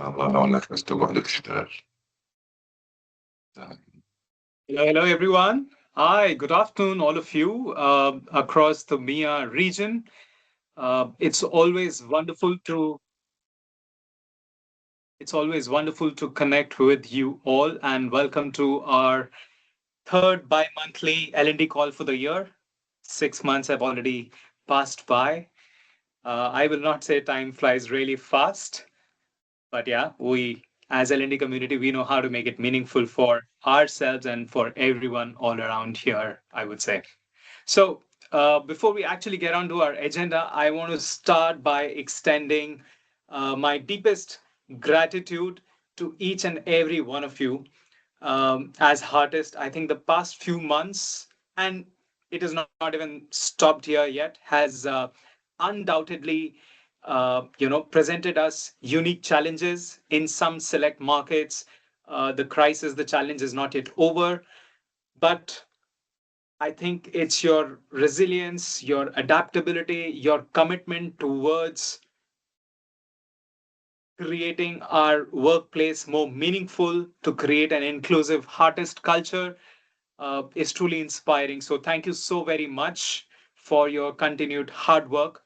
Hello, Hello, everyone. Hi, good afternoon, all of you across the MEA region. It's always wonderful to connect with you all, and welcome to our third bi-monthly L&D call for the year. 6 months have already passed by. I will not say time flies really fast, but yeah, we as L&D community, we know how to make it meaningful for ourselves and for everyone all around here, I would say. So, before we actually get onto our agenda, I want to start by extending my deepest gratitude to each and every one of you. As artists, I think the past few months, and it is not even stopped here yet, has undoubtedly, presented us unique challenges in some select markets. The crisis, the challenge is not yet over, but I think it's your resilience, your adaptability, your commitment towards creating our workplace more meaningful, to create an inclusive artist culture, is truly inspiring. So, thank you so very much for your continued hard work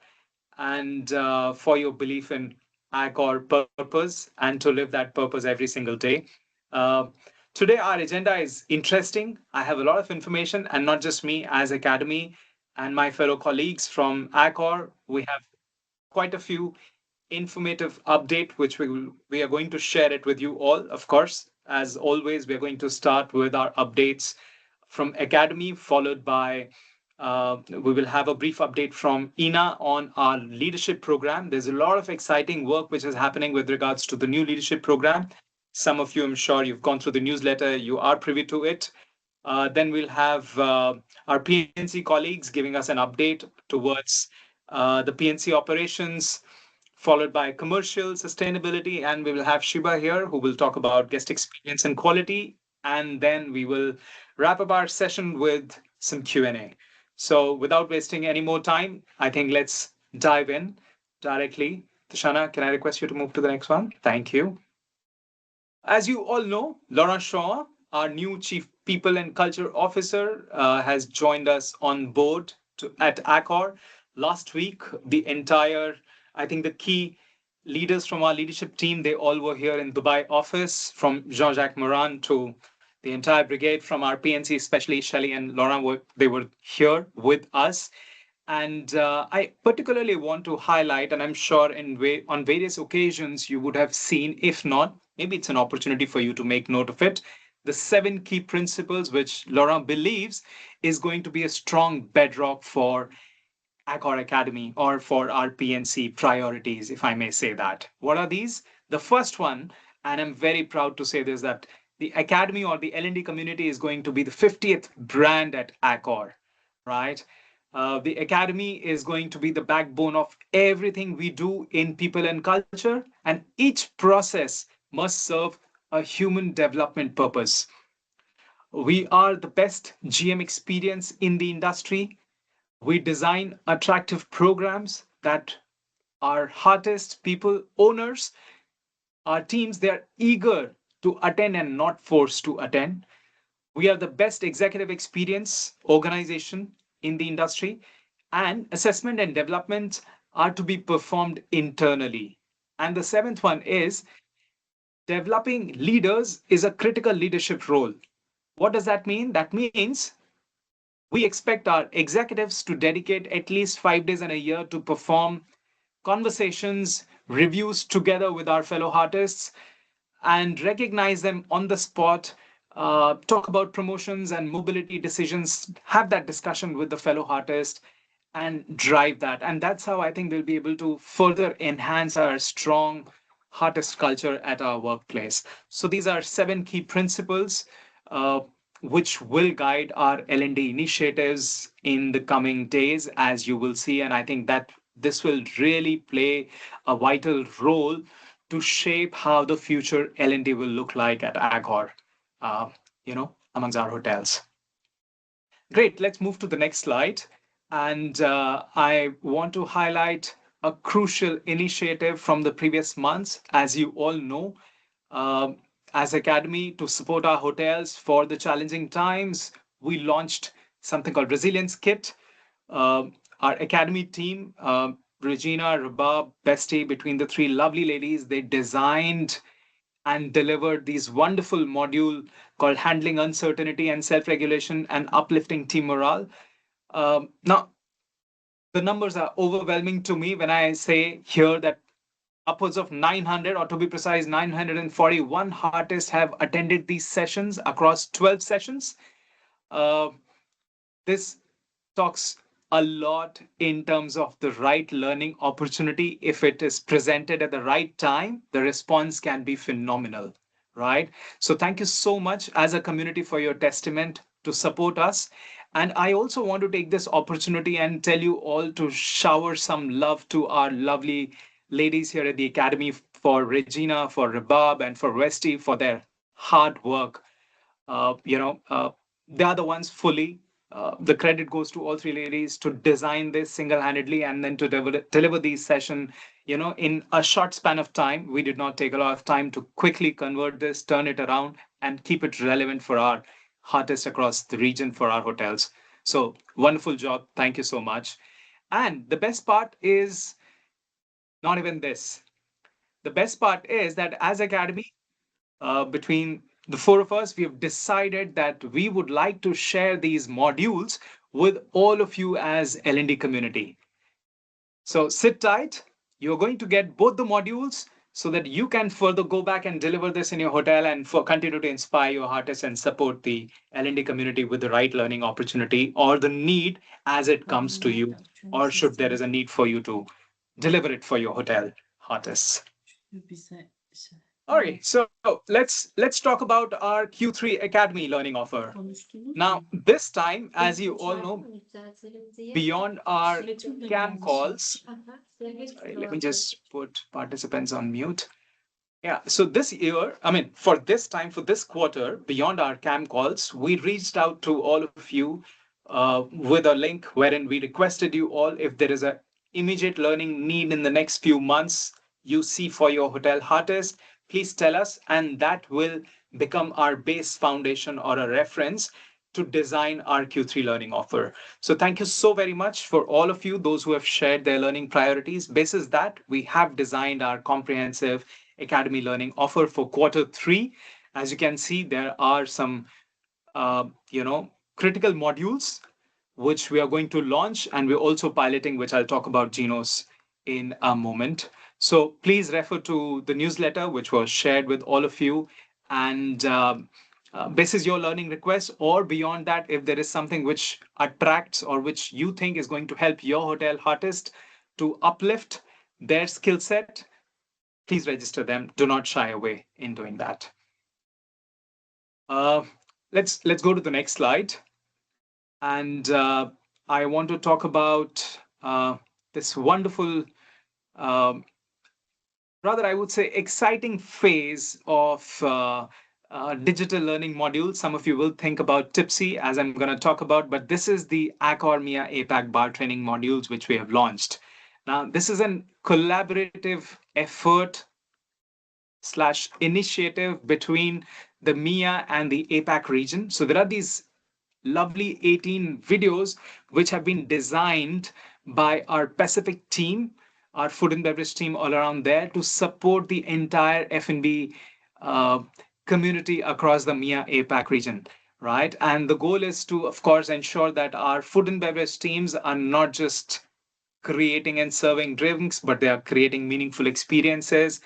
and for your belief in our purpose and to live that purpose every single day. Uh, Today, our agenda is interesting. I have a lot of information, and not just me as Academy and my fellow colleagues from ACOR. We have quite a few informative update which we are going to share it with you all. Of course, as always, we are going to start with our updates from Academy, followed by we will have a brief update from Ina on our leadership program. There's a lot of exciting work which is happening with regards to the new leadership program. Some of you, I'm sure, you've gone through the newsletter, you are privy to it. Then we'll have our PNC colleagues giving us an update towards the PNC operations, followed by commercial sustainability. And we will have Shiba here who will talk about guest experience and quality. And then we will wrap up our session with some Q&A. So without wasting any more time, I think let's dive in directly. Tashana, can I request you to move to the next one? Thank you. As you all know, Laurent Shaw, our new Chief People and Culture Officer, has joined us on board at Accor. Last week, the entire, I think the key leaders from our leadership team, they all were here in Dubai office, from Jean-Jacques Moran to the entire brigade from our PNC, especially Shelley and Laurent, they were here with us. And I particularly want to highlight, and I'm sure on various occasions you would have seen, if not, maybe it's an opportunity for you to make note of it, the seven key principles which Laurent believes is going to be a strong bedrock for Accor Academy or for our PNC priorities, if I may say that. What are these? The first one, and I'm very proud to say this, that the Academy or the L&D community is going to be the 50th brand at Accor, right? The Academy is going to be the backbone of everything we do in people and culture, and each process must serve a human development purpose. We are the best GM experience in the industry. We design attractive programs that our artists, people, owners, our teams, they're eager to attend and not forced to attend. We are the best executive experience organization in the industry, and assessment and development are to be performed internally. And the seventh one is developing leaders is a critical leadership role. What does that mean? That means we expect our executives to dedicate at least 5 days in a year to perform conversations, reviews together with our fellow artists, and recognize them on the spot, talk about promotions and mobility decisions, have that discussion with the fellow artist, and drive that. And that's how I think we'll be able to further enhance our strong artist culture at our workplace. So these are seven key principles. Which will guide our L&D initiatives in the coming days, as you will see. And I think that this will really play a vital role to shape how the future L&D will look like at Agor, amongst our hotels. Great. Let's move to the next slide. And I want to highlight a crucial initiative from the previous months. As you all know, um, as Academy, to support our hotels for the challenging times, we launched something called Resilience Kit. Our Academy team, Regina, Rabab, Bestie, between the three lovely ladies, they designed and delivered these wonderful module called Handling Uncertainty and Self-Regulation and Uplifting Team Morale. Now, the numbers are overwhelming to me when I say here that upwards of 900, or to be precise, 941 artists have attended these sessions across 12 sessions. Uh, this talks a lot in terms of the right learning opportunity. If it is presented at the right time, the response can be phenomenal, right? So thank you so much as a community for your testament to support us. And I also want to take this opportunity and tell you all to shower some love to our lovely ladies here at the Academy, for Regina, for Rabab, and for Westy for their hard work. uh, you know, uh, they are the ones fully. The credit goes to all three ladies to design this single-handedly and then to deliver these session, in a short span of time. We did not take a lot of time to quickly convert this, turn it around, and keep it relevant for our artists across the region for our hotels. So wonderful job. Thank you so much. And the best part is not even this. The best part is that as Academy, between the four of us, we have decided that we would like to share these modules with all of you as L&D community. So sit tight. You're going to get both the modules so that you can further go back and deliver this in your hotel and for continue to inspire your artists and support the L&D community with the right learning opportunity or the need as it comes to you, or should there is a need for you to deliver it for your hotel artists. All right, so let's talk about our Q3 Academy learning offer. Now, this time, as you all know, beyond our cam calls, sorry, let me just put participants on mute. Yeah, so this year, I mean, for this time, for this quarter, beyond our cam calls, we reached out to all of you with a link wherein we requested you all, if there is a immediate learning need in the next few months you see for your hotel artist, please tell us, and that will become our base foundation or a reference to design our Q3 learning offer. So thank you so very much for all of you, those who have shared their learning priorities. Basis that, we have designed our comprehensive Academy learning offer for quarter 3. As you can see, there are some, critical modules which we are going to launch, and we're also piloting, which I'll talk about, Genos, in a moment. So please refer to the newsletter, which was shared with all of you. And this is your learning request, or beyond that, if there is something which attracts or which you think is going to help your hotel artist to uplift their skill set, please register them. Do not shy away in doing that. Uh, let's go to the next slide. And I want to talk about this wonderful, um, rather, I would say, exciting phase of digital learning module. Some of you will think about Tipsy, as I'm going to talk about, but this is the Accor MEA APAC bar training modules which we have launched. Now, this is a collaborative effort slash initiative between the MEA and the APAC region. So there are these lovely 18 videos which have been designed by our Pacific team, our food and beverage team all around there, to support the entire F&B uh, community across the MEA APAC region, right? And the goal is to, of course, ensure that our food and beverage teams are not just creating and serving drinks, but they are creating meaningful experiences.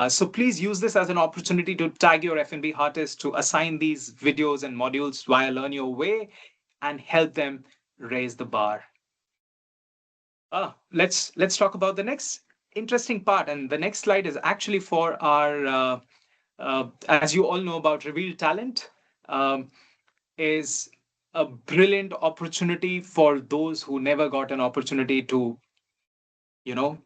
So please use this as an opportunity to tag your F&B artists, to assign these videos and modules via Learn Your Way and help them raise the bar. Let's talk about the next interesting part, and the next slide is actually for our, as you all know about Reveal Talent, um, is a brilliant opportunity for those who never got an opportunity to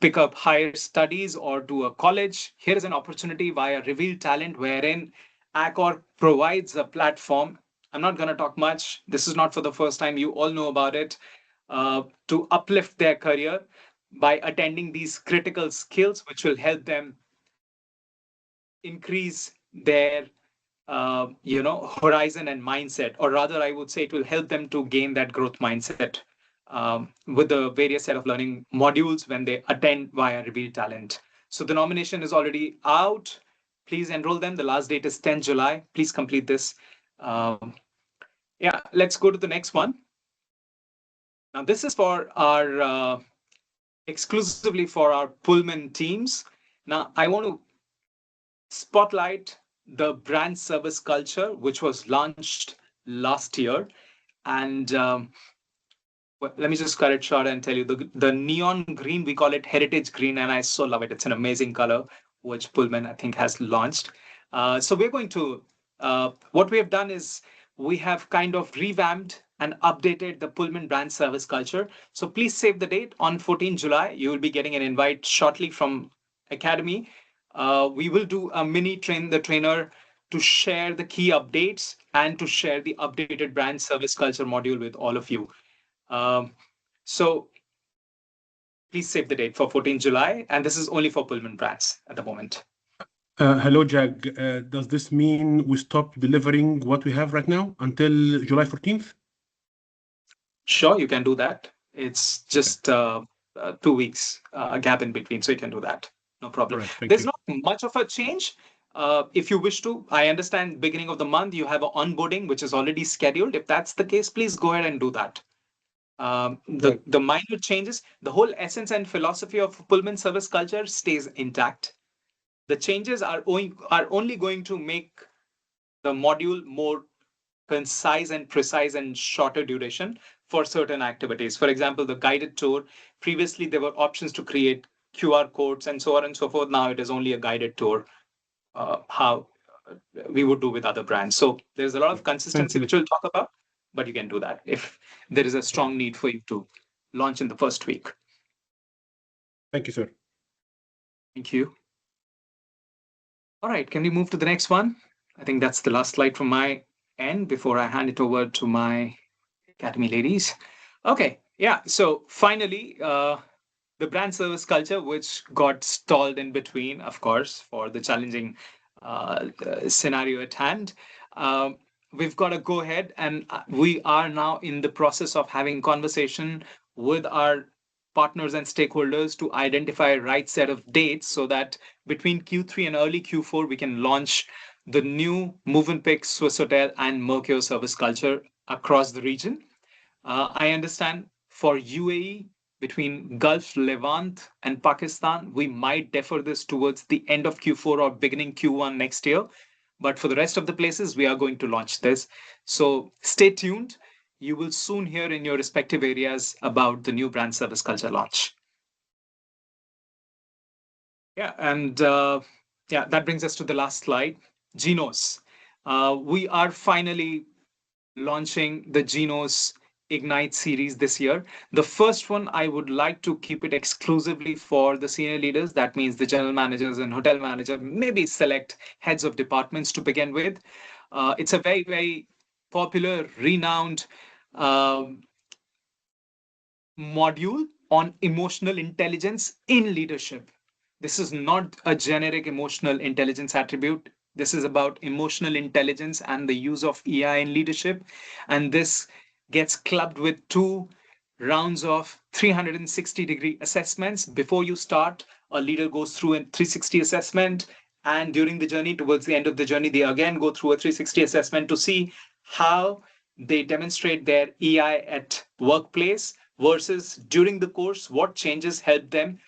pick up higher studies or to a college. Here is an opportunity via Reveal Talent, wherein Accor provides a platform. I'm not going to talk much. This is not for the first time. You all know about it. To uplift their career. by attending these critical skills, which will help them increase their horizon and mindset, or rather I would say it will help them to gain that growth mindset with the various set of learning modules when they attend via Reveal Talent. So the nomination is already out. Please enroll them. The last date is 10 July. Please complete this. Yeah, let's go to the next one. Now this is for our exclusively for our Pullman teams. Now I want to spotlight the brand service culture, which was launched last year. And let me just cut it short and tell you the neon green, we call it heritage green, and I so love it. It's an amazing color, which Pullman, I think, has launched. So we're going to, what we have done is we have kind of revamped and updated the Pullman brand service culture. So please save the date on 14 July. You will be getting an invite shortly from Academy. We will do a mini train the trainer to share the key updates and to share the updated brand service culture module with all of you. So please save the date for 14 July, and this is only for Pullman brands at the moment. Hello, Jack. Does this mean we stop delivering what we have right now until July 14th? Sure, you can do that. It's just 2 weeks a gap in between, so you can do that. No problem. All right, thank There's you. not much of a change. If you wish to, I understand beginning of the month you have an onboarding which is already scheduled. If that's the case, please go ahead and do that. Right. The minor changes, the whole essence and philosophy of Pullman service culture stays intact. The changes are only going to make the module more concise and precise and shorter duration for certain activities. For example, the guided tour, previously there were options to create QR codes and so on and so forth. Now it is only a guided tour, how we would do with other brands. So there's a lot of Thank consistency, you. which we'll talk about, but you can do that if there is a strong need for you to launch in the first week. Thank you, sir. Thank you. All right, can we move to the next one? I think that's the last slide from my end before I hand it over to my Academy ladies. Okay, yeah, so finally, the brand service culture, which got stalled in between, of course, for the challenging scenario at hand. Um, we've got to go ahead, and we are now in the process of having conversation with our partners and stakeholders to identify right set of dates so that between Q3 and early Q4 we can launch the new Movenpick, Swiss Hotel, and Mercure service culture across the region. I understand for UAE, between Gulf, Levant, and Pakistan, we might defer this towards the end of Q4 or beginning Q1 next year. But for the rest of the places, we are going to launch this. So stay tuned. You will soon hear in your respective areas about the new brand service culture launch. Yeah, and yeah, that brings us to the last slide. Genos. We are finally launching the Genos Ignite series this year. The first one, I would like to keep it exclusively for the senior leaders. That means the general managers and hotel manager, maybe select heads of departments to begin with. It's a very, very popular, renowned module on emotional intelligence in leadership. This is not a generic emotional intelligence attribute. This is about emotional intelligence and the use of EI in leadership. And this gets clubbed with 2 rounds of 360-degree assessments. Before you start, a leader goes through a 360 assessment. And during the journey, towards the end of the journey, they again go through a 360 assessment to see how they demonstrate their EI at workplace versus during the course, what changes help them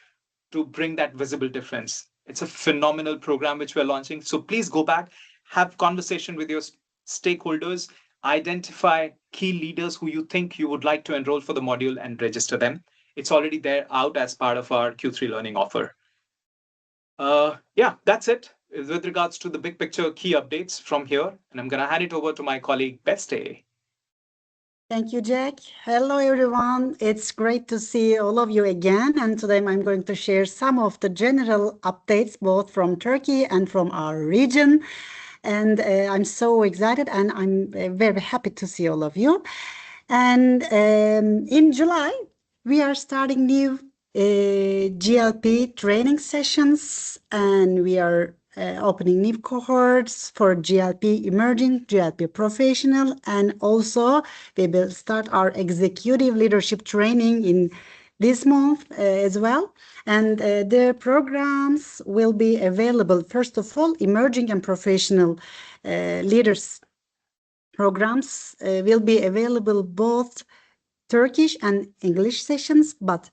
to bring that visible difference. It's a phenomenal program which we're launching. So please go back, have conversation with your stakeholders, identify key leaders who you think you would like to enroll for the module and register them. It's already there out as part of our Q3 learning offer. Yeah, that's it with regards to the big picture key updates from here. And I'm going to hand it over to my colleague, Beste. Thank you, Jack. Hello, everyone. It's great to see all of you again. And today I'm going to share some of the general updates, both from Turkey and from our region. And I'm so excited and I'm very happy to see all of you. And in July, we are starting new GLP training sessions, and we are opening new cohorts for GLP emerging, GLP professional, and also we will start our executive leadership training in this month as well. And the programs will be available, first of all, emerging and professional leaders programs will be available both Turkish and English sessions, but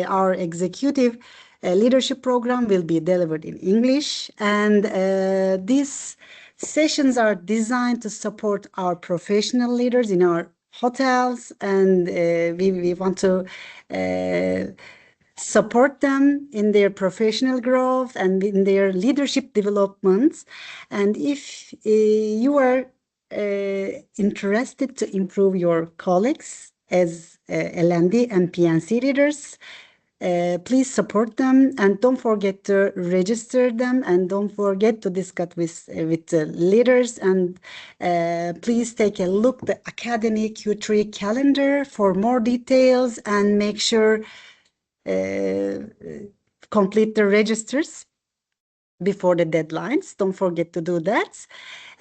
our executive leadership program will be delivered in English. And these sessions are designed to support our professional leaders in our hotels, and we want to support them in their professional growth and in their leadership developments. And if you are interested to improve your colleagues as LND and PNC leaders, please support them and don't forget to register them and don't forget to discuss with the leaders, and please take a look the Academy Q3 calendar for more details and make sure complete the registers before the deadlines. Don't forget to do that.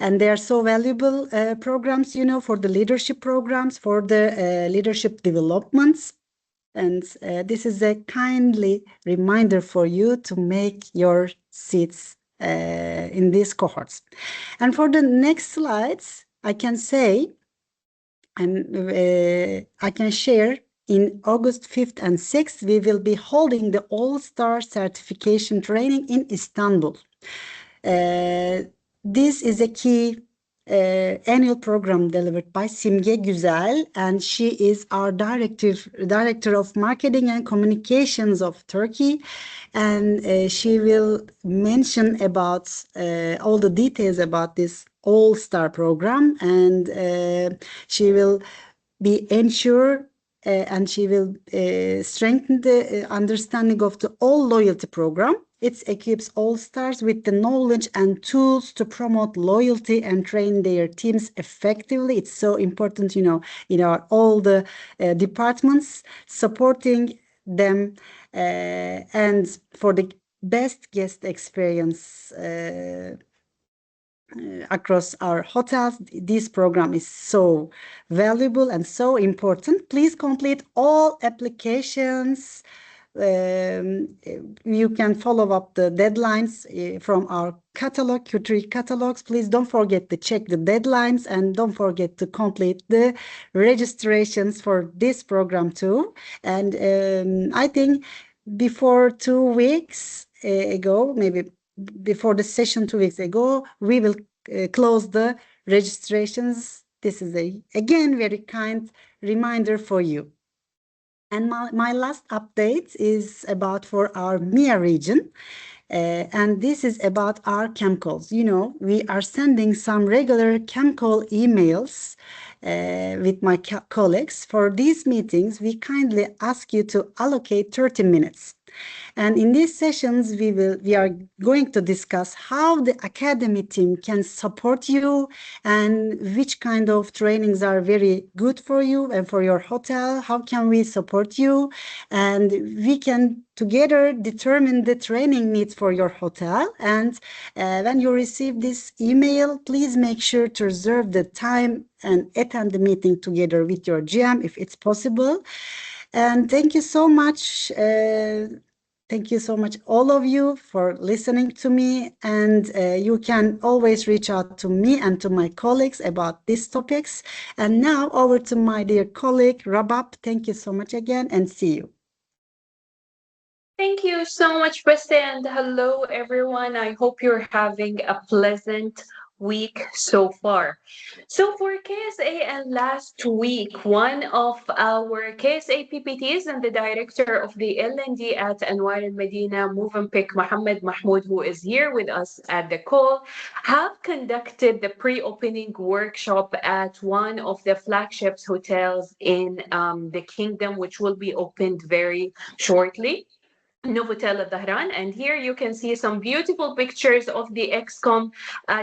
And they are so valuable programs, you know, for the leadership programs, for the leadership developments. And this is a kindly reminder for you to make your seats in these cohorts. And for the next slides, I can say, and I can share in August 5th and 6th, we will be holding the All-Star certification training in Istanbul. This is a key annual program delivered by Simge Güzel, and she is our director of marketing and communications of Turkey, and she will mention about all the details about this all-star program, and she will be ensure and she will strengthen the understanding of the all loyalty program. It equips all stars with the knowledge and tools to promote loyalty and train their teams effectively. It's so important, you know, in all the departments, supporting them and for the best guest experience across our hotels. This program is so valuable and so important. Please complete all applications. You can follow up the deadlines from our catalog, Q3 catalogs. Please don't forget to check the deadlines and don't forget to complete the registrations for this program too. And I think before 2 weeks ago, maybe before the session 2 weeks ago, we will close the registrations. This is again very kind reminder for you. And my last update is about for our MEA region. And this is about our CAMCalls. You know, we are sending some regular CAMCall emails with my colleagues. For these meetings, we kindly ask you to allocate 30 minutes. And in these sessions, we are going to discuss how the academy team can support you and which kind of trainings are very good for you and for your hotel. How can we support you? And we can together determine the training needs for your hotel. And when you receive this email, please make sure to reserve the time and attend the meeting together with your GM if it's possible. And thank you so much. Thank you so much, all of you, for listening to me. And you can always reach out to me and to my colleagues about these topics. And now over to my dear colleague, Rabab. Thank you so much again and see you. Thank you so much, Prista, and hello, everyone. I hope you're having a pleasant week so far. So for KSA and last week, one of our KSA PPTs and the director of the LND at Anwar Al Medina, Movenpick Mohammed Mahmoud, who is here with us at the call, have conducted the pre-opening workshop at one of the flagships hotels in the kingdom, which will be opened very shortly. Novotel Al Dahran, and here you can see some beautiful pictures of the XCOM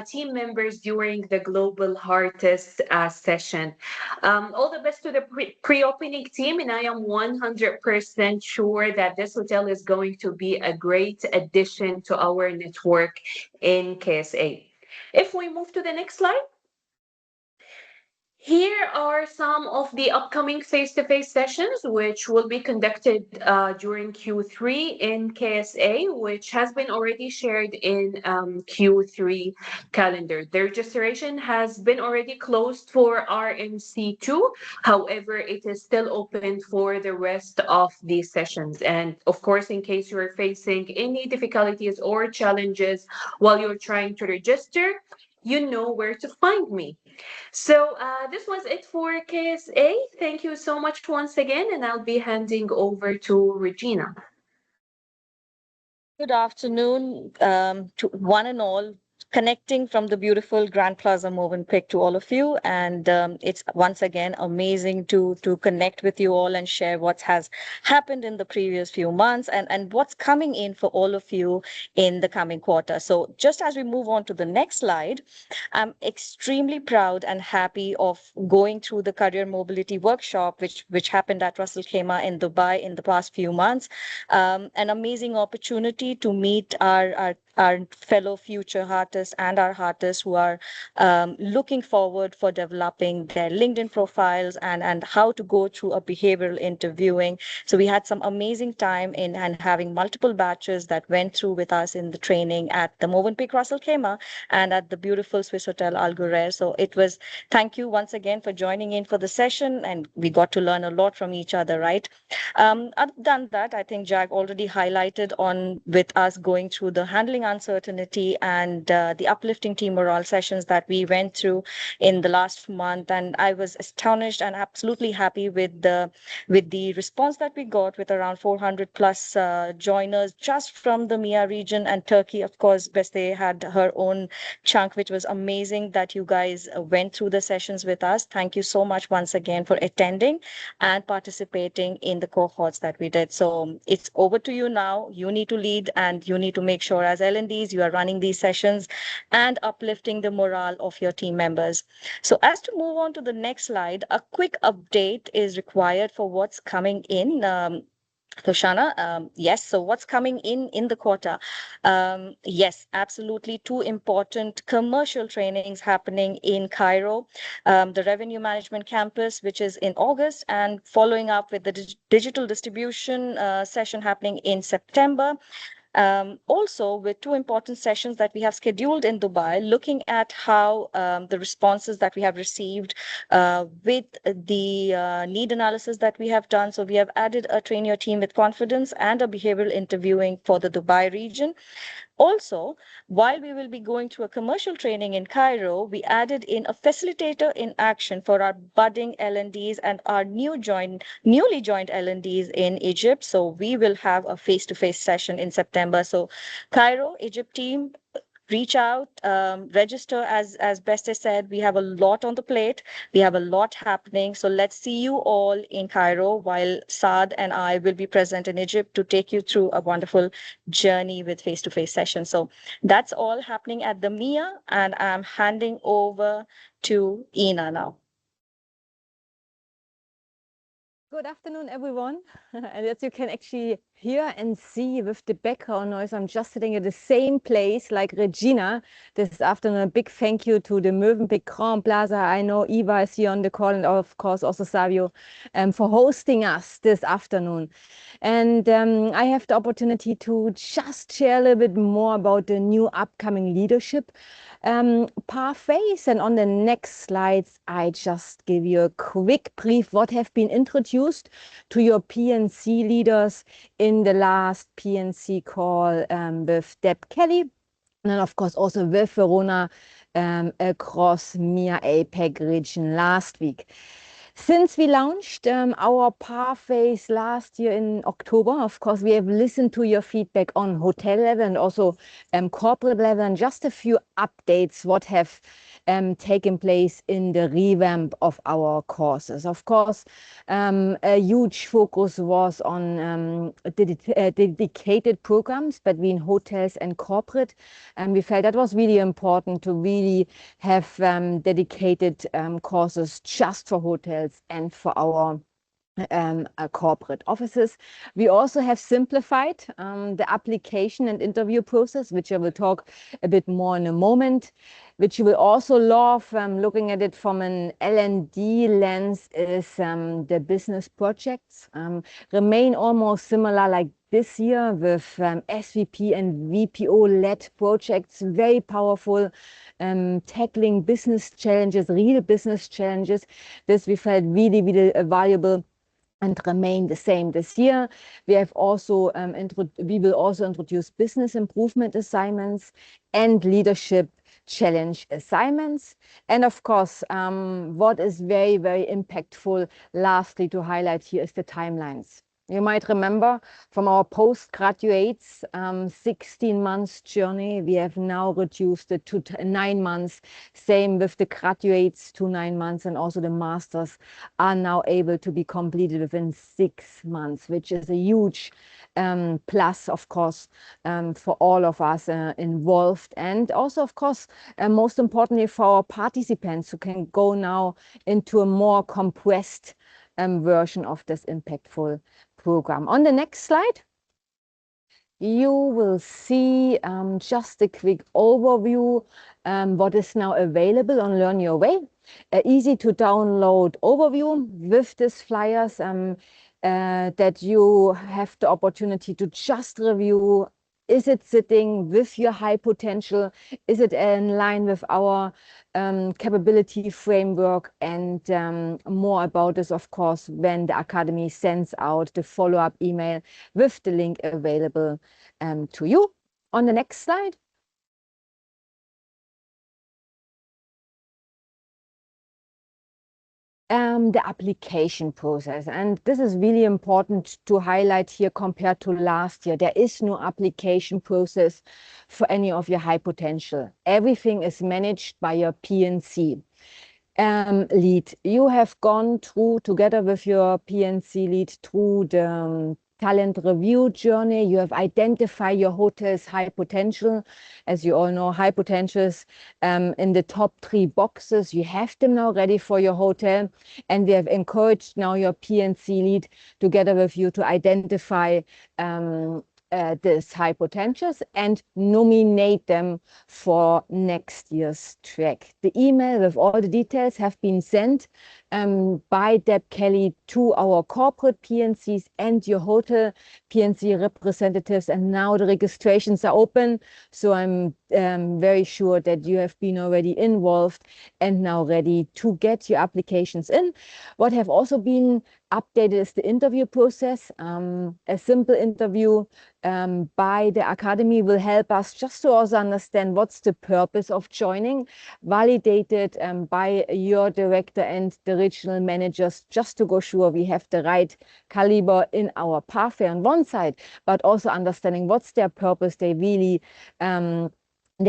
team members during the Global Artist session. All the best to the pre-opening team, and I am 100% sure that this hotel is going to be a great addition to our network in KSA. If we move to the next slide. Here are some of the upcoming face-to-face sessions which will be conducted during Q3 in KSA, which has been already shared in Q3 calendar. The registration has been already closed for RMC2. However, it is still open for the rest of these sessions. And of course, in case you're facing any difficulties or challenges while you're trying to register, you know where to find me. So this was it for KSA. Thank you so much once again, and I'll be handing over to Regina. Good afternoon to one and all, connecting from the beautiful Grand Plaza Movenpick to all of you. And it's once again amazing to connect with you all and share what has happened in the previous few months and what's coming in for all of you in the coming quarter. So just as we move on to the next slide, I'm extremely proud and happy of going through the career mobility workshop, which happened at Russell Khema in Dubai in the past few months. An amazing opportunity to meet our fellow future artists and our artists who are looking forward for developing their LinkedIn profiles and how to go through a behavioral interviewing. So we had some amazing time in and having multiple batches that went through with us in the training at the Movenpick Russell Khema and at the beautiful Swiss Hotel Al Ghurair. So it was, thank you once again for joining in for the session, and we got to learn a lot from each other, right? Other than that, I think Jack already highlighted on with us going through the handling uncertainty and the uplifting team morale sessions that we went through in the last month. And I was astonished and absolutely happy with the response that we got, with around 400 plus joiners just from the MEA region, and Turkey, of course. Beste had her own chunk, which was amazing that you guys went through the sessions with us. Thank you so much once again for attending and participating in the cohorts that we did. So it's over to you now. You need to lead, and you need to make sure as L&Ds you are running these sessions and uplifting the morale of your team members. So as to move on to the next slide, a quick update is required for what's coming in. So Shana, yes, so what's coming in the quarter? Yes, absolutely. Two important commercial trainings happening in Cairo. The Revenue Management Campus, which is in August, and following up with the digital distribution session happening in September. Also, with two important sessions that we have scheduled in Dubai, looking at how the responses that we have received with the need analysis that we have done. So we have added a train your team with confidence and a behavioral interviewing for the Dubai region. Also, while we will be going through a commercial training in Cairo, we added in a facilitator in action for our budding L&Ds and our newly joined L&Ds in Egypt. So we will have a face-to-face session in September. So Cairo, Egypt team, reach out, register. As Beste said, we have a lot on the plate. We have a lot happening. So let's see you all in Cairo, while Saad and I will be present in Egypt to take you through a wonderful journey with face-to-face sessions. So that's all happening at the MEA, and I'm handing over to Ina now. Good afternoon, everyone. And as you can actually hear and see with the background noise, I'm just sitting at the same place like Regina this afternoon. A big thank you to the Mövenpick Grand Plaza. I know Eva is here on the call, and of course also Savio, for hosting us this afternoon. And I have the opportunity to just share a little bit more about the new upcoming leadership pathways. And on the next slides, I just give you a quick brief what have been introduced to your PNC leaders in the last PNC call with Deb Kelly. And then, of course, also with Verona across MEA APEC region last week. Since we launched our pathways last year in October, of course, we have listened to your feedback on hotel level and also corporate level, and just a few updates what have taken place in the revamp of our courses. Of course, a huge focus was on dedicated programs between hotels and corporate, and we felt that was really important to really have dedicated courses just for hotels and for our corporate offices. We also have simplified the application and interview process, which I will talk a bit more in a moment, which you will also love looking at it from an L&D lens is the business projects remain almost similar like this year with SVP and VPO-led projects, very powerful, tackling business challenges, real business challenges. This we felt really, really valuable and remain the same this year. We have also we will also introduce business improvement assignments and leadership challenge assignments. And of course, what is very, very impactful, lastly, to highlight here is the timelines. You might remember from our postgraduates 16 months journey, we have now reduced it to 9 months. Same with the graduates to 9 months, and also the masters are now able to be completed within 6 months, which is a huge plus, of course, for all of us involved. And also, of course, most importantly for our participants who can go now into a more compressed version of this impactful program. On the next slide, you will see just a quick overview what is now available on Learn Your Way. Easy to download overview with these flyers that you have the opportunity to just review. Is it sitting with your high potential? Is it in line with our capability framework? And more about this, of course, when the Academy sends out the follow-up email with the link available to you. On the next slide. The application process, and this is really important to highlight here compared to last year. There is no application process for any of your high potential. Everything is managed by your PNC lead. You have gone through together with your PNC lead through the talent review journey. You have identified your hotel's high potential. As you all know, high potentials in the top 3 boxes. You have them now ready for your hotel, and we have encouraged now your PNC lead together with you to identify these high potentials and nominate them for next year's track. The email with all the details have been sent by Deb Kelly to our corporate PNCs and your hotel PNC representatives, and now the registrations are open. So I'm very sure that you have been already involved and now ready to get your applications in. What have also been updated is the interview process. A simple interview by the Academy will help us just to also understand what's the purpose of joining, validated by your director and the regional managers, just to go sure we have the right caliber in our pathway on one side, but also understanding what's their purpose. They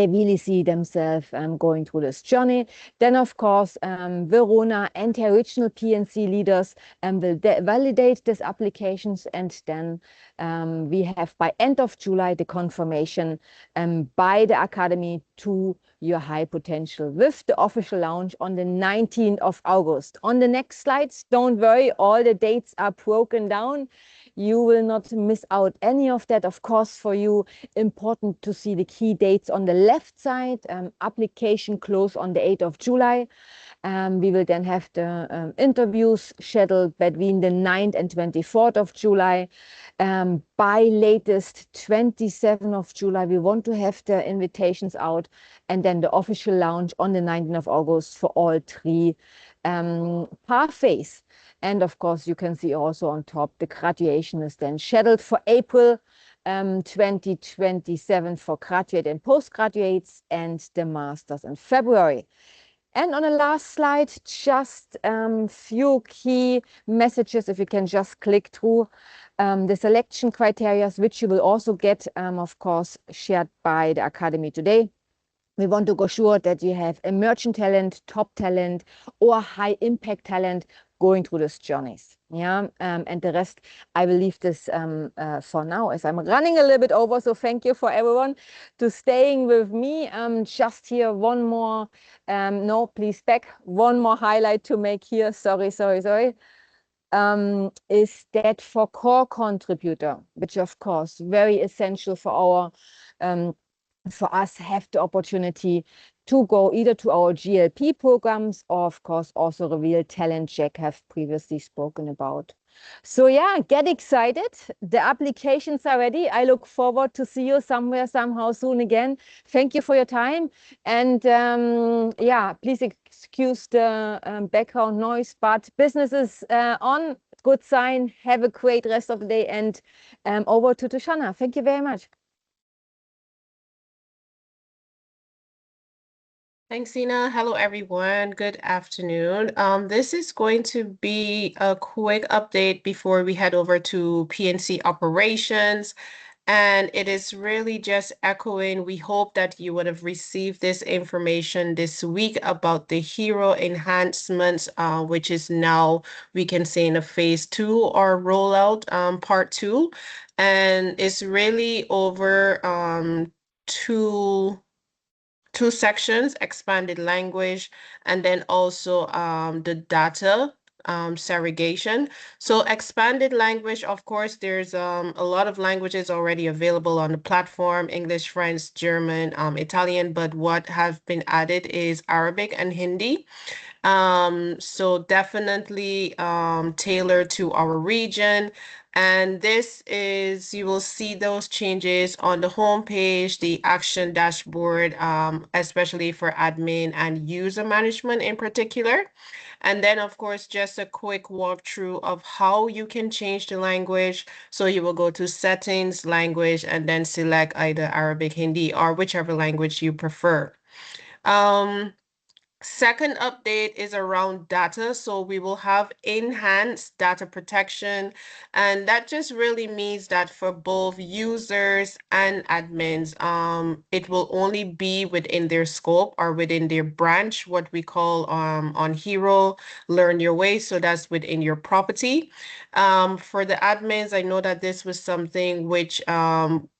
really see themselves going through this journey. Then, of course, Verona and her regional PNC leaders will validate these applications, and then we have by end of July the confirmation by the Academy to your high potential with the official launch on the 19th of August. On the next slides, don't worry, all the dates are broken down. You will not miss out any of that. Of course, for you, important to see the key dates on the left side. Application close on the 8th of July. We will then have the interviews scheduled between the 9th and 24th of July. By latest 27th of July, we want to have the invitations out, and then the official launch on the 19th of August for all 3 pathways. And of course, you can see also on top, the graduation is then scheduled for April 2027 for graduate and postgraduates, and the masters in February. And on the last slide, just few key messages, if you can just click through the selection criteria, which you will also get, of course, shared by the Academy today. We want to go sure that you have emerging talent, top talent, or high impact talent going through these journeys. Yeah, and the rest, I will leave this for now, as I'm running a little bit over. So thank you for everyone to staying with me. Just here one more, no, please back. One more highlight to make here. Sorry. Is that for core contributor, which of course very essential for our for us have the opportunity to go either to our GLP programs or of course also reveal talent Jack have previously spoken about. So yeah, get excited. The applications are ready. I look forward to see you somewhere, somehow soon again. Thank you for your time. And yeah, please excuse the background noise, but business is on. Good sign. Have a great rest of the day. And over to Tushana. Thank you very much. Thanks, Ina. Hello, everyone. Good afternoon. This is going to be a quick update before we head over to PNC operations. And it is really just echoing. We hope that you would have received this information this week about the hero enhancements, which is now, we can say, in a phase 2 or rollout, part 2. And it's really over two sections, expanded language, and then also the data segregation. So expanded language, of course, there's a lot of languages already available on the platform, English, French, German, Italian, but what have been added is Arabic and Hindi. So definitely tailored to our region. And this is, you will see those changes on the homepage, the action dashboard, especially for admin and user management in particular. And then, of course, just a quick walkthrough of how you can change the language. So you will go to settings, language, and then select either Arabic, Hindi, or whichever language you prefer. Second update is around data. So we will have enhanced data protection. And that just really means that for both users and admins, it will only be within their scope or within their branch, what we call on Hero, Learn Your Way. So that's within your property. For the admins, I know that this was something which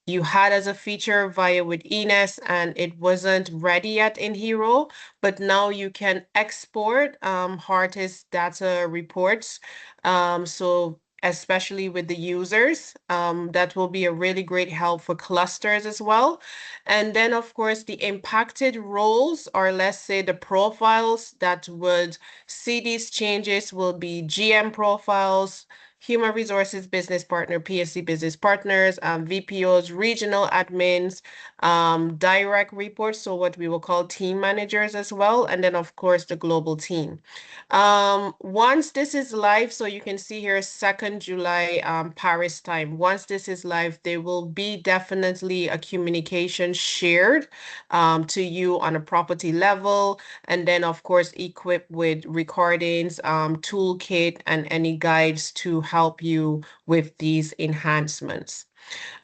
you had as a feature via with Ines and it wasn't ready yet in Hero, but now you can export artist data reports. So especially with the users, that will be a really great help for clusters as well. And then of course the impacted roles, or let's say the profiles that would see these changes, will be GM profiles, Human Resources Business Partner, PSC Business Partners, VPOs, regional admins, direct reports, so what we will call team managers as well, and then of course the global team. Once this is live, so you can see here 2nd July Paris time. Once this is live, there will be definitely a communication shared to you on a property level, and then of course equipped with recordings, toolkit, and any guides to help you with these enhancements.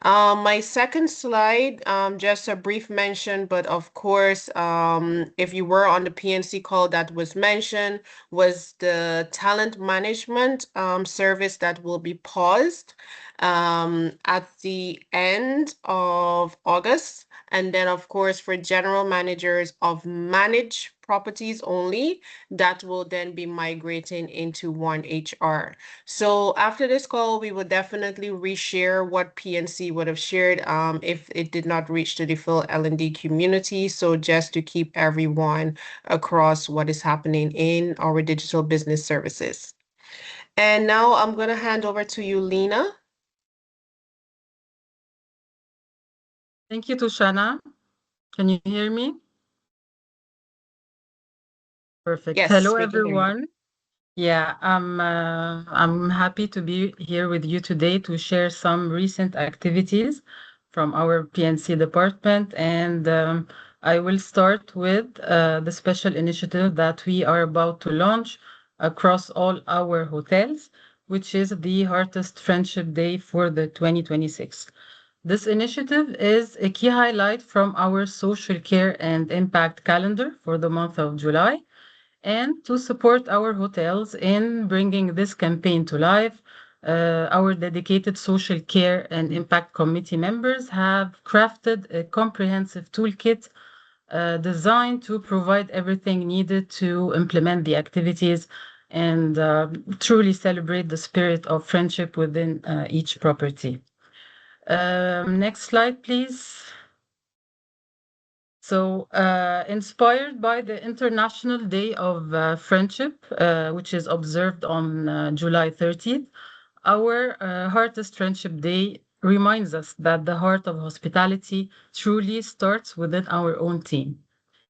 My second slide, just a brief mention, but of course, if you were on the PNC call, that was mentioned, was the talent management service that will be paused at the end of August. And then, of course, for general managers of managed properties only, that will then be migrating into One HR. So after this call, we will definitely reshare what PNC would have shared if it did not reach to the full L&D community. So just to keep everyone across what is happening in our digital business services. And now I'm going to hand over to you, Lena. Thank you, Tushana. Can you hear me? Perfect. Yes, Hello, we can hear you. everyone. Yeah, I'm happy to be here with you today to share some recent activities from our PNC department and I will start with the special initiative that we are about to launch across all our hotels, which is the Heartist Friendship Day for the 2026. This initiative is a key highlight from our social care and impact calendar for the month of July. And to support our hotels in bringing this campaign to life, our dedicated social care and impact committee members have crafted a comprehensive toolkit designed to provide everything needed to implement the activities and truly celebrate the spirit of friendship within each property. Next slide, please. So, inspired by the International Day of Friendship, which is observed on July 30th, our Heartist Friendship Day reminds us that the heart of hospitality truly starts within our own team.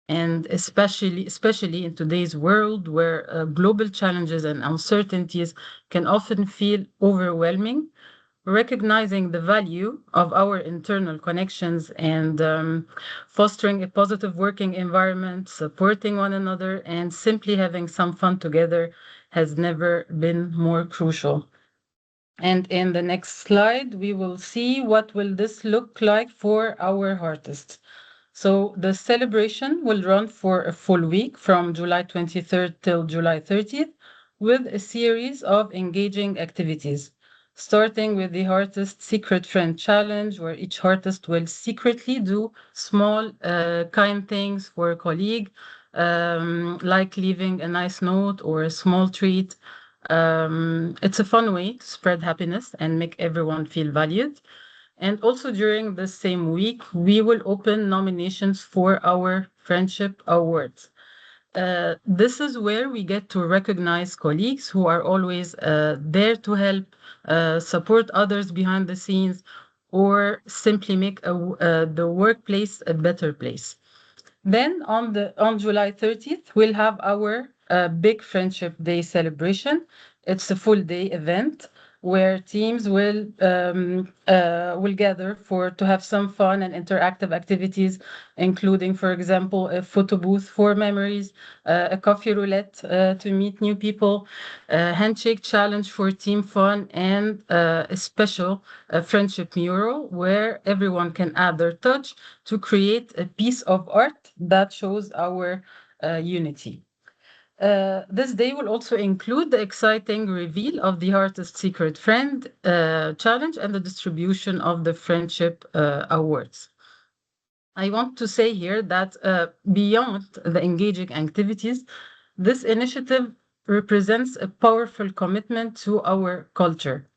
And especially in today's world where global challenges and uncertainties can often feel overwhelming, recognizing the value of our internal connections and fostering a positive working environment, supporting one another, and simply having some fun together has never been more crucial. And in the next slide, we will see what will this look like for our artists. So the celebration will run for a full week from July 23rd till July 30th with a series of engaging activities, starting with the Artist Secret Friend Challenge, where each artist will secretly do small, kind things for a colleague, like leaving a nice note or a small treat. It's a fun way to spread happiness and make everyone feel valued. And also during the same week, we will open nominations for our Friendship Awards. This is where we get to recognize colleagues who are always there to help, support others behind the scenes, or simply make the workplace a better place. Then on July 30th, we'll have our big Friendship Day celebration. It's a full day event where teams will gather to have some fun and interactive activities, including, for example, a photo booth for memories, a coffee roulette to meet new people, a handshake challenge for team fun, and a special friendship mural where everyone can add their touch to create a piece of art that shows our unity. This day will also include the exciting reveal of the Artist Secret Friend challenge and the distribution of the Friendship Awards. I want to say here that beyond the engaging activities, this initiative represents a powerful commitment to our culture.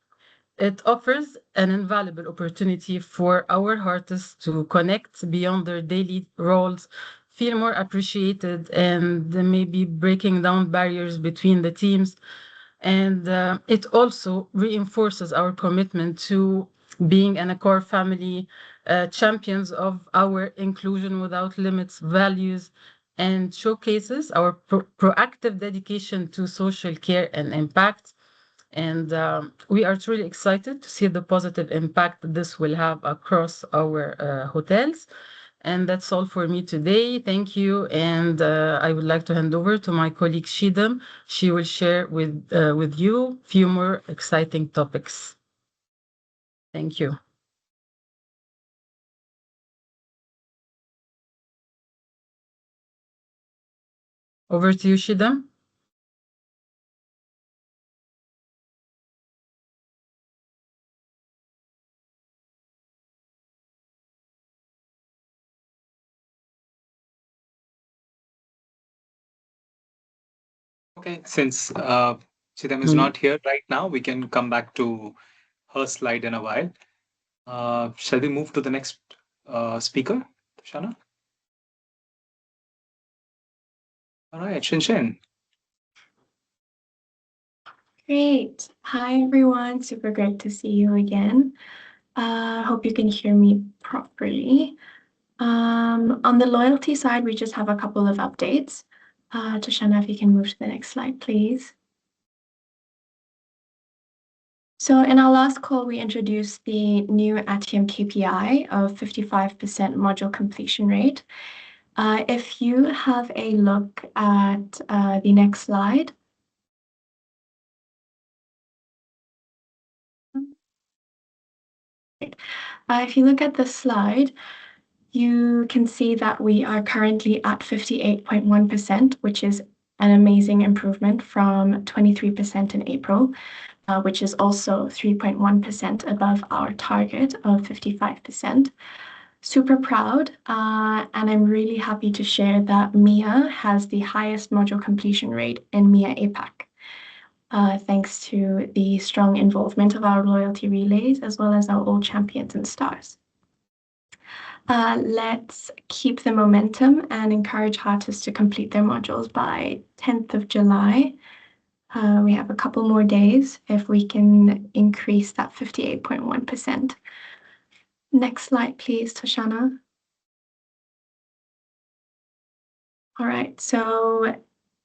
It offers an invaluable opportunity for our artists to connect beyond their daily roles, feel more appreciated, and maybe breaking down barriers between the teams. And it also reinforces our commitment to being an Accor family, champions of our inclusion without limits values, and showcases our proactive dedication to social care and impact. And we are truly excited to see the positive impact this will have across our hotels. And that's all for me today. Thank you. And I would like to hand over to my colleague Shidam. She will share with you a few more exciting topics. Thank you. Over to you, Shidam. Okay, since Chidam is not here right now, we can come back to her slide in a while. Shall we move to the next speaker, Shana? All right, Shin. Great. Hi, everyone. Super great to see you again. Hope you can hear me properly. On the loyalty side, we just have a couple of updates. Tashana, if you can move to the next slide, please. So in our last call, we introduced the new ATM KPI of 55% module completion rate. If you have a look at the next slide. If you look at the slide, you can see that we are currently at 58.1%, which is an amazing improvement from 23% in April, which is also 3.1% above our target of 55%. Super proud, and I'm really happy to share that MEA has the highest module completion rate in MEA APAC, thanks to the strong involvement of our loyalty relays as well as our all champions and stars. Let's keep the momentum and encourage artists to complete their modules by 10th of July. We have a couple more days if we can increase that 58.1%. Next slide, please, Toshana. All right, so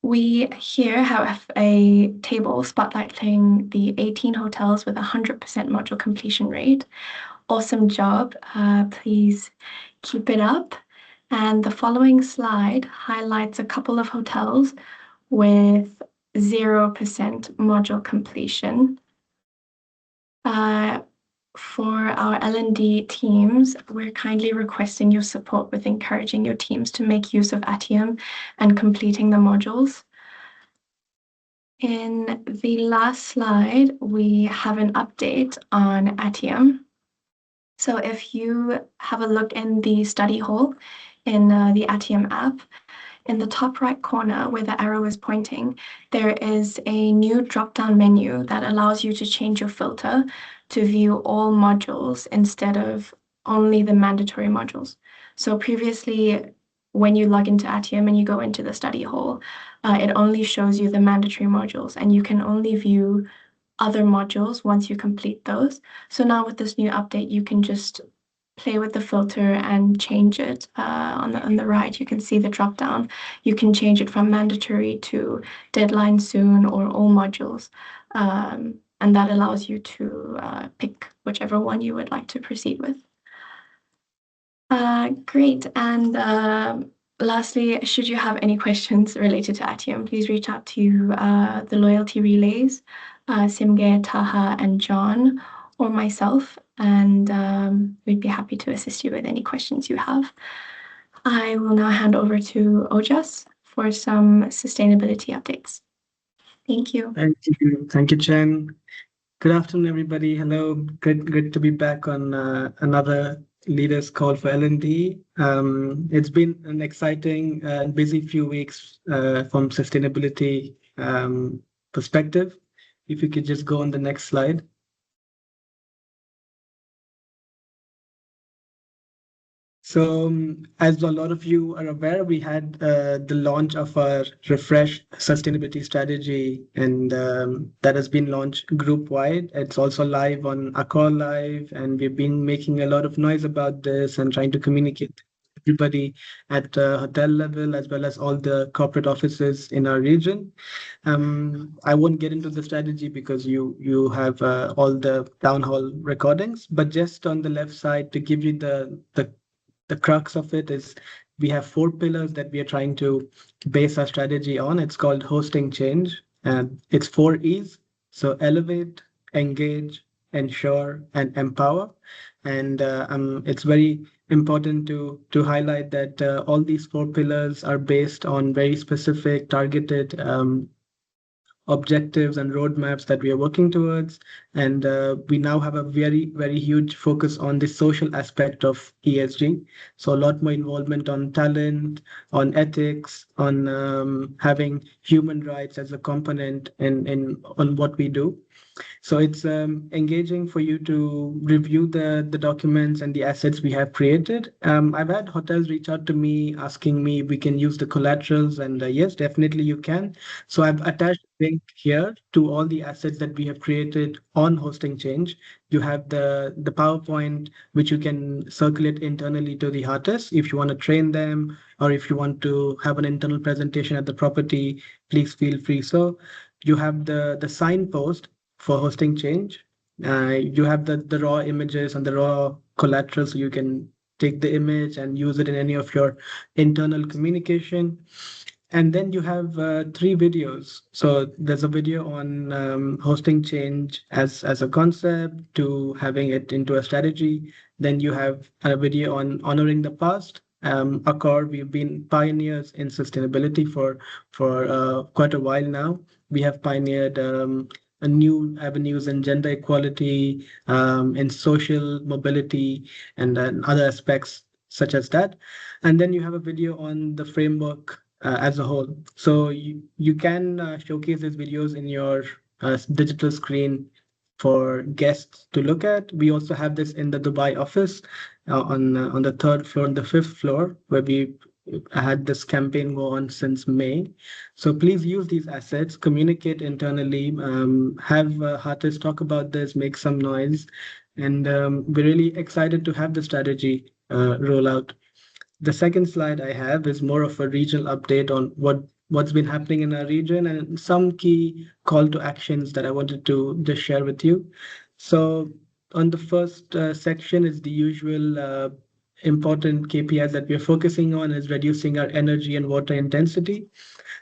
we here have a table spotlighting the 18 hotels with 100% module completion rate. Awesome job. Please keep it up. And the following slide highlights a couple of hotels with 0% module completion. For our L&D teams, we're kindly requesting your support with encouraging your teams to make use of Atium and completing the modules. In the last slide, we have an update on Atium. So if you have a look in the study hall in the Atium app, in the top right corner where the arrow is pointing, there is a new drop-down menu that allows you to change your filter to view all modules instead of only the mandatory modules. So previously, when you log into Atium and you go into the study hall, it only shows you the mandatory modules, and you can only view other modules once you complete those. So now with this new update, you can just play with the filter and change it. On the right, you can see the drop down. You can change it from mandatory to deadline soon or all modules. And that allows you to pick whichever one you would like to proceed with. Great. And lastly, should you have any questions related to Atium, please reach out to the loyalty relays, Simge, Taha, and John, or myself, and we'd be happy to assist you with any questions you have. I will now hand over to Ojas for some sustainability updates. Thank you. Thank you, Chen. Good afternoon, everybody. Hello. Good to be back on another leaders call for L&D. It's been an exciting and busy few weeks from sustainability perspective. If you could just go on the next slide. So, as a lot of you are aware, we had the launch of our refreshed sustainability strategy, and that has been launched group-wide. It's also live on Accor Live, and we've been making a lot of noise about this and trying to communicate to everybody at hotel level as well as all the corporate offices in our region. I won't get into the strategy because you have all the town hall recordings, but just on the left side to give you the crux of it is we have 4 pillars that we are trying to base our strategy on. It's called hosting change, and it's 4 E's. So elevate, engage, ensure, and empower. And it's very important to highlight that all these 4 pillars are based on very specific targeted objectives and roadmaps that we are working towards. And we now have a very, very huge focus on the social aspect of ESG. So a lot more involvement on talent, on ethics, on having human rights as a component on what we do. So it's engaging for you to review the documents and the assets we have created. I've had hotels reach out to me asking me if we can use the collaterals, and yes, definitely you can. So I've attached a link here to all the assets that we have created on hosting change. You have the PowerPoint, which you can circulate internally to the artists if you want to train them, or if you want to have an internal presentation at the property, please feel free. So you have the signpost for hosting change. You have the raw images and the raw collateral, so you can take the image and use it in any of your internal communication. And then you have three videos. So there's a video on hosting change as a concept to having it into a strategy. Then you have a video on honoring the past. Accor, we've been pioneers in sustainability for quite a while now. We have pioneered a new avenues in gender equality, in social mobility, and other aspects such as that. And then you have a video on the framework as a whole. So you can showcase these videos in your digital screen for guests to look at. We also have this in the Dubai office on the third floor and the fifth floor, where we had this campaign go on since May. So please use these assets, communicate internally, have artists talk about this, make some noise. And we're really excited to have the strategy roll out. The second slide I have is more of a regional update on what's been happening in our region and some key call to actions that I wanted to just share with you. So on the first section is the usual important KPIs that we're focusing on is reducing our energy and water intensity.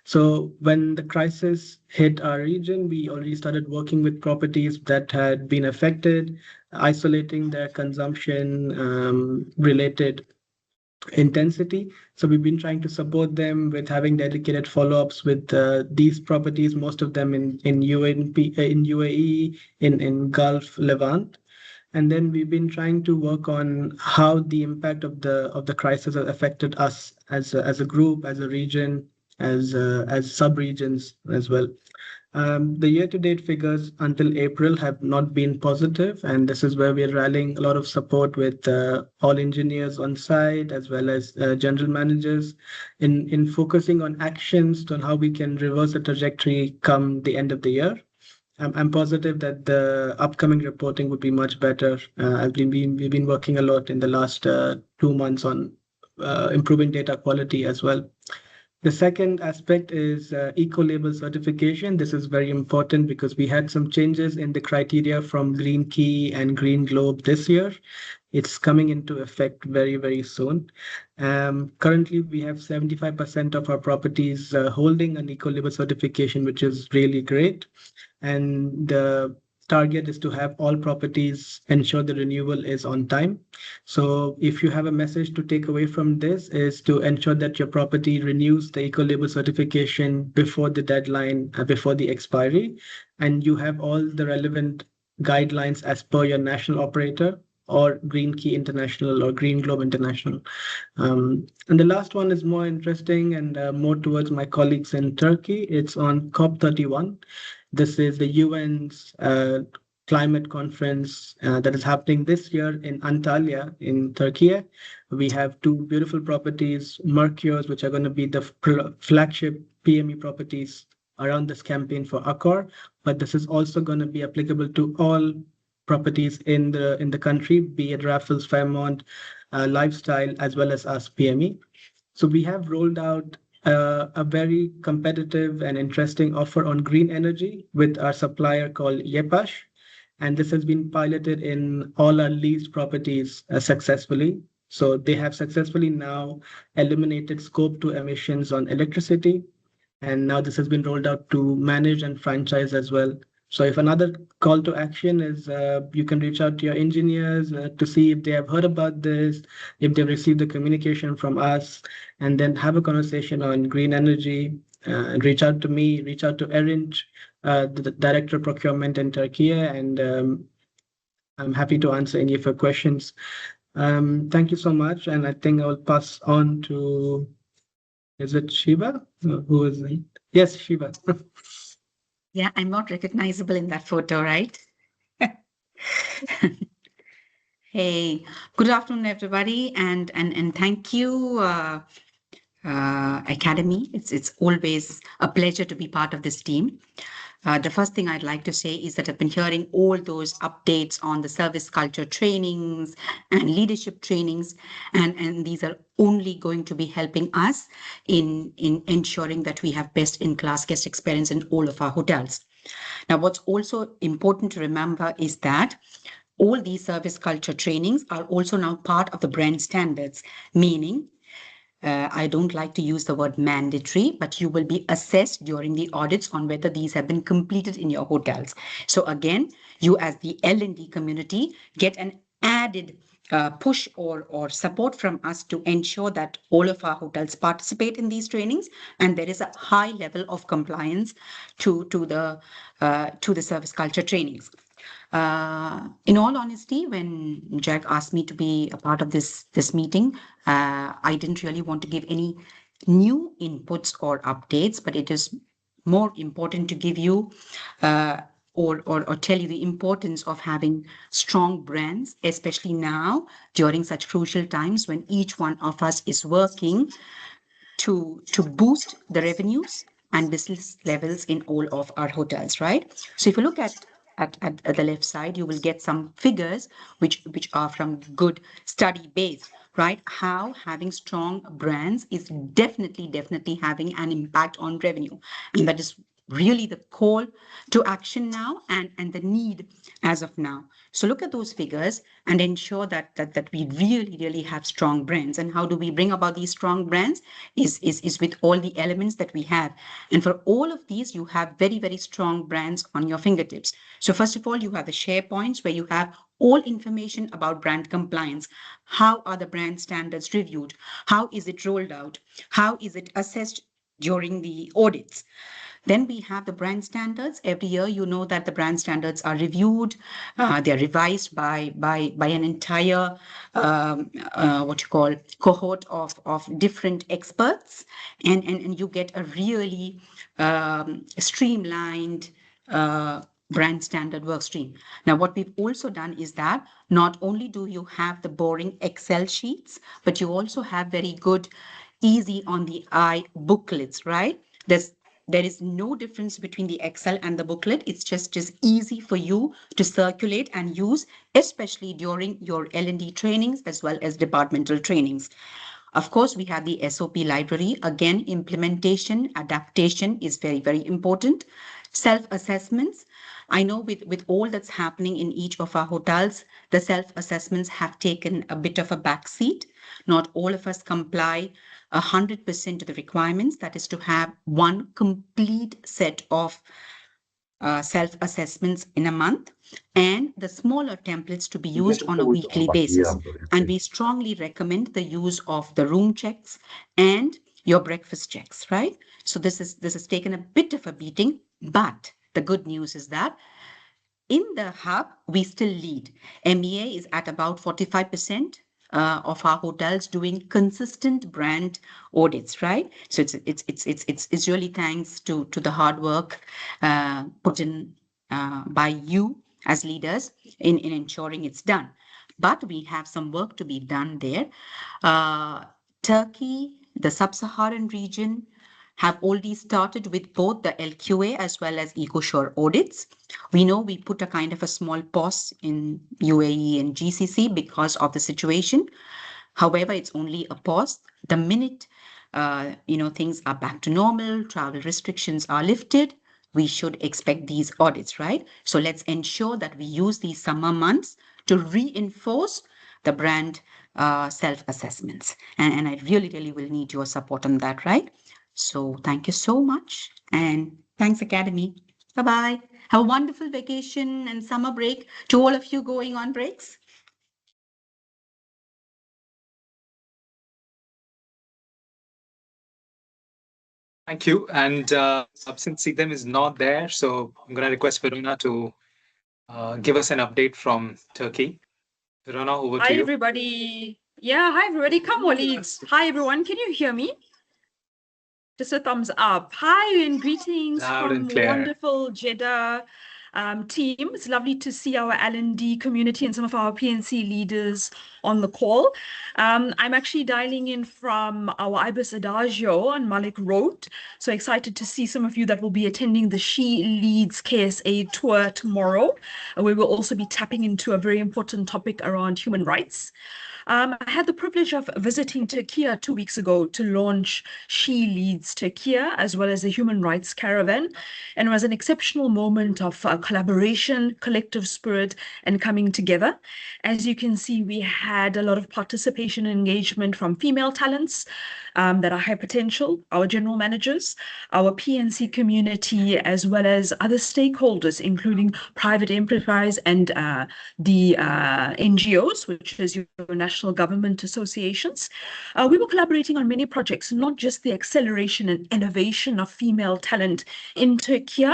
So when the crisis hit our region, we already started working with properties that had been affected, isolating their consumption related intensity. So we've been trying to support them with having dedicated follow-ups with these properties, most of them in UAE, in Gulf, Levant. And then we've been trying to work on how the impact of the crisis has affected us as a group, as a region, as sub-regions as well. The year-to-date figures until April have not been positive, and this is where we're rallying a lot of support with all engineers on site as well as general managers in focusing on actions on how we can reverse the trajectory come the end of the year. I'm positive that the upcoming reporting would be much better. We've been working a lot in the last 2 months on improving data quality as well. The second aspect is eco-label certification. This is very important because we had some changes in the criteria from Green Key and Green Globe this year. It's coming into effect very, very soon. Currently, we have 75% of our properties holding an eco-label certification, which is really great. And the target is to have all properties ensure the renewal is on time. So if you have a message to take away from this is to ensure that your property renews the eco-label certification before the deadline, before the expiry, and you have all the relevant guidelines as per your national operator or Green Key International or Green Globe International. And the last one is more interesting and more towards my colleagues in Turkey. It's on COP31. This is the UN's climate conference that is happening this year in Antalya in Turkey. We have two beautiful properties, Mercures, which are going to be the flagship PME properties around this campaign for Accor. But this is also going to be applicable to all properties in the country, be it Raffles, Fairmont, Lifestyle, as well as us PME. So we have rolled out a very competitive and interesting offer on green energy with our supplier called Yepash. And this has been piloted in all our leased properties successfully. So they have successfully now eliminated scope 2 emissions on electricity. And now this has been rolled out to manage and franchise as well. So if another call to action is you can reach out to your engineers to see if they have heard about this, if they've received the communication from us, and then have a conversation on green energy. Reach out to me, reach out to Erinç, the Director of Procurement in Turkey, and I'm happy to answer any of your questions. Thank you so much, and I think I will pass on to, is it Shiva? Who is it? Yes, Shiva. Yeah, I'm not recognizable in that photo, right? Hey, good afternoon, everybody, and thank you, Academy. It's always a pleasure to be part of this team. The first thing I'd like to say is that I've been hearing all those updates on the service culture trainings and leadership trainings, and these are only going to be helping us in ensuring that we have best-in-class guest experience in all of our hotels. Now, what's also important to remember is that all these service culture trainings are also now part of the brand standards, meaning I don't like to use the word mandatory, but you will be assessed during the audits on whether these have been completed in your hotels. So again, you as the L&D community get an added push or support from us to ensure that all of our hotels participate in these trainings, and there is a high level of compliance to the service culture trainings. In all honesty, when Jack asked me to be a part of this meeting, I didn't really want to give any new inputs or updates, but it is more important to give you or tell you the importance of having strong brands, especially now during such crucial times when each one of us is working to boost the revenues and business levels in all of our hotels, right? So if you look at the left side, you will get some figures which are from good study base, right? How having strong brands is definitely having an impact on revenue. And that is really the call to action now and the need as of now. So look at those figures and ensure that we really have strong brands. And how do we bring about these strong brands is with all the elements that we have. And for all of these, you have very strong brands on your fingertips. So first of all, you have the SharePoints where you have all information about brand compliance. How are the brand standards reviewed? How is it rolled out? How is it assessed during the audits? Then we have the brand standards. Every year, you know that the brand standards are reviewed. They're revised by an entire cohort of different experts, and you get a really streamlined brand standard work stream. Now, what we've also done is that not only do you have the boring Excel sheets, but you also have very good, easy on the eye booklets, right? There is no difference between the Excel and the booklet. It's just easy for you to circulate and use, especially during your L&D trainings as well as departmental trainings. Of course, we have the SOP library. Again, implementation, adaptation is very important. Self-assessments. I know with all that's happening in each of our hotels, the self-assessments have taken a bit of a backseat. Not all of us comply 100% of the requirements. That is to have one complete set of self-assessments in a month, and the smaller templates to be used on a weekly basis. And we strongly recommend the use of the room checks and your breakfast checks, right? So this has taken a bit of a beating, but the good news is that in the hub, we still lead. MEA is at about 45% of our hotels doing consistent brand audits, right? So it's really thanks to the hard work put in by you as leaders in ensuring it's done. But we have some work to be done there. Turkey, the sub-Saharan region, have already started with both the LQA as well as EcoSure audits. We know we put a kind of a small pause in UAE and GCC because of the situation. However, it's only a pause. The minute things are back to normal, travel restrictions are lifted, we should expect these audits, right? So let's ensure that we use these summer months to reinforce the brand self-assessments. And I really will need your support on that, right? So thank you so much. And thanks, Academy. Bye-bye. Have a wonderful vacation and summer break to all of you going on breaks. Thank you. And since Sidham is not there, so I'm going to request Verona to give us an update from Turkey. Verona, over to Hi, you. everybody. Yeah, hi, everybody. Come, Waleed. Hi, everyone. Can you hear me? Just a thumbs up. Hi, and greetings Loud from and clear. wonderful Jeddah team. It's lovely to see our L&D community and some of our PNC leaders on the call. I'm actually dialing in from our Ibis Adagio on Malik Road. So excited to see some of you that will be attending the She Leads KSA tour tomorrow. We will also be tapping into a very important topic around human rights. I had the privilege of visiting Turkey 2 weeks ago to launch She Leads Turkey, as well as the Human Rights Caravan, and it was an exceptional moment of collaboration, collective spirit, and coming together. As you can see, we had a lot of participation and engagement from female talents that are high potential, our general managers, our PNC community, as well as other stakeholders, including private enterprise and the NGOs, which is your national government associations. We were collaborating on many projects, not just the acceleration and innovation of female talent in Turkey,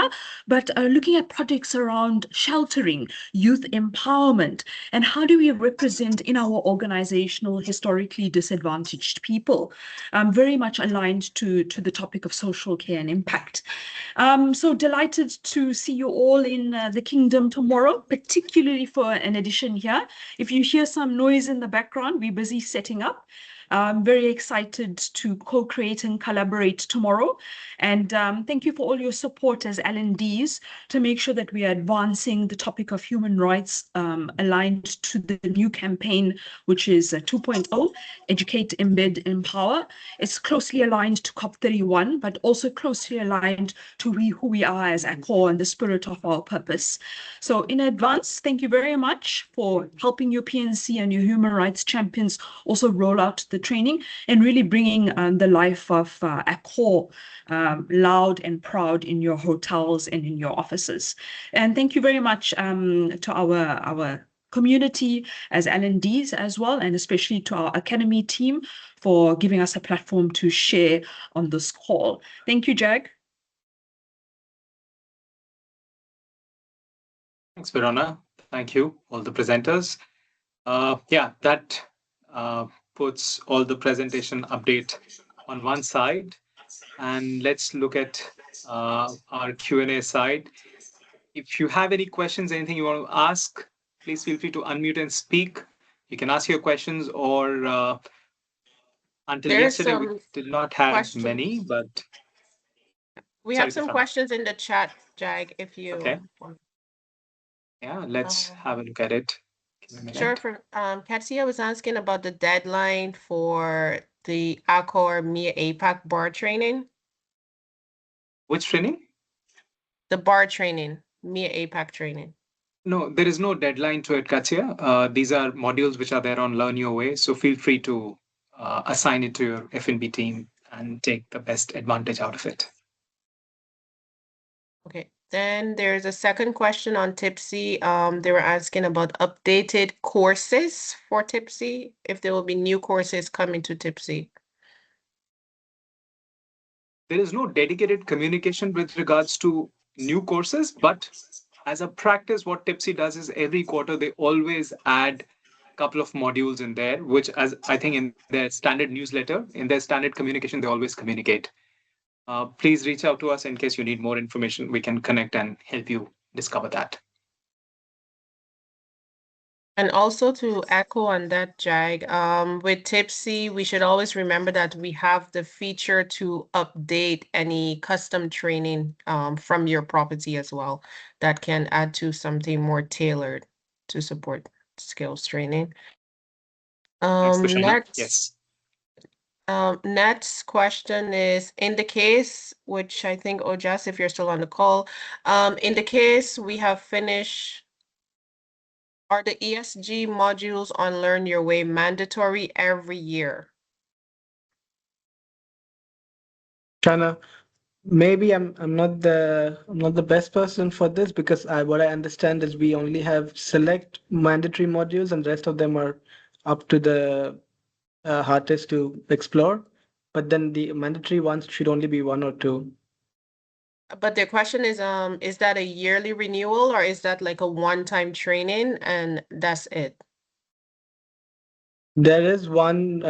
but looking at projects around sheltering, youth empowerment, and how do we represent in our organizational historically disadvantaged people, very much aligned to the topic of social care and impact. So delighted to see you all in the kingdom tomorrow, particularly for an edition here. If you hear some noise in the background, we're busy setting up. I'm very excited to co-create and collaborate tomorrow. And thank you for all your support as L&Ds to make sure that we are advancing the topic of human rights aligned to the new campaign, which is 2.0, Educate, Embed, Empower. It's closely aligned to COP31, but also closely aligned to who we are as ACOR and the spirit of our purpose. So in advance, thank you very much for helping your PNC and your human rights champions also roll out the training and really bringing the life of ACOR loud and proud in your hotels and in your offices. And thank you very much to our community as L&Ds as well, and especially to our Academy team for giving us a platform to share on this call. Thank you, Jag. Thanks, Verona. Thank you, all the presenters. Yeah, that puts all the presentation update on one side. And let's look at our Q&A side. If you have any questions, anything you want to ask, please feel free to unmute and speak. You can ask your questions, or until yesterday, we did not have many, but we have some questions in the chat, Jag, if you... Okay. Yeah, let's have a look at it. Sure. Katsia was asking about the deadline for the ACOR MEA APAC bar training. Which training? The bar training, MEA APAC training. No, there is no deadline to it, Katsia. These are modules which are there on Learn Your Way. So feel free to assign it to your F&B team and take the best advantage out of it. Okay. Then there's a second question on Tipsy. They were asking about updated courses for Tipsy, if there will be new courses coming to Tipsy. There is no dedicated communication with regards to new courses, but as a practice, what Tipsy does is every quarter they always add a couple of modules in there, which, as I think in their standard newsletter, in their standard communication, they always communicate. Please reach out to us in case you need more information. We can connect and help you discover that. And also to echo on that, Jag, with Tipsy, we should always remember that we have the feature to update any custom training from your property as well that can add to something more tailored to support skills training. Next, yes. Next question is, in the case, which I think, Ojas, if you're still on the call, in the case we have finished, are the ESG modules on Learn Your Way mandatory every year? Shana, maybe I'm not the best person for this, because what I understand is we only have select mandatory modules and the rest of them are up to the artist to explore. But then the mandatory ones should only be 1 or 2. But the question is that a yearly renewal, or is that like a one-time training and that's it? There is one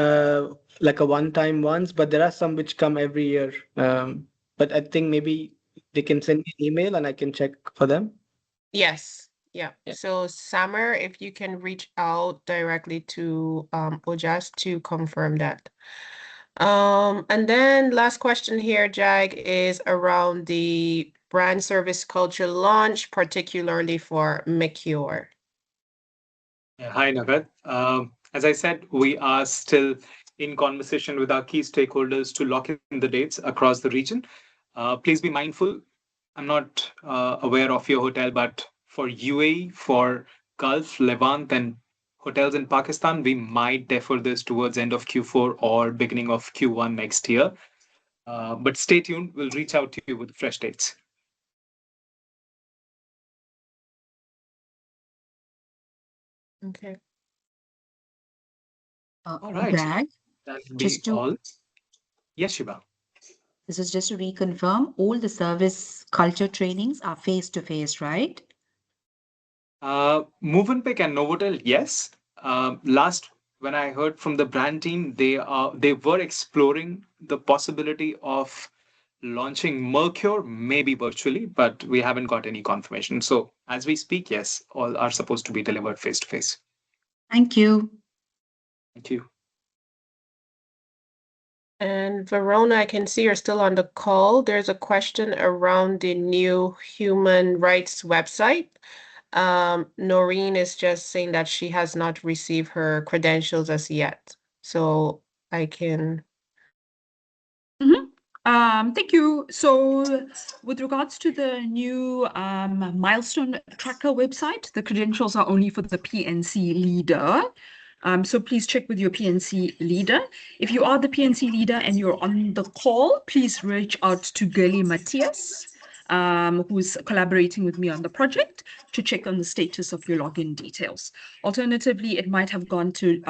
like a one-time ones, but there are some which come every year. But I think maybe they can send me an email and I can check for them. Yes. Yeah. So Summer, if you can reach out directly to Ojas to confirm that. And then last question here, Jag, is around the brand service culture launch, particularly for MECURE. Yeah, hi, Nagat. As I said, we are still in conversation with our key stakeholders to lock in the dates across the region. Please be mindful. I'm not aware of your hotel, but for UAE, for Gulf, Levant, and hotels in Pakistan, we might defer this towards end of Q4 or beginning of Q1 next year. But stay tuned. We'll reach out to you with fresh dates. Okay. All right. Greg, That'll just be to all. Yes, Shiva. this is just to reconfirm, all the service culture trainings are face to face, right? Movenpick and Novotel, yes. Last when I heard from the brand team, they were exploring the possibility of launching Mercure, maybe virtually, but we haven't got any confirmation. So as we speak, yes, all are supposed to be delivered face to face. Thank you. Thank you. And Verona, I can see you're still on the call. There's a question around the new human rights website. Noreen is just saying that she has not received her credentials as yet. So I can. Thank you. So with regards to the new milestone tracker website, the credentials are only for the PNC leader. So please check with your PNC leader. If you are the PNC leader and you're on the call, please reach out to Gerlie Matthias, who's collaborating with me on the project, to check on the status of your login details. Alternatively, it might have gone to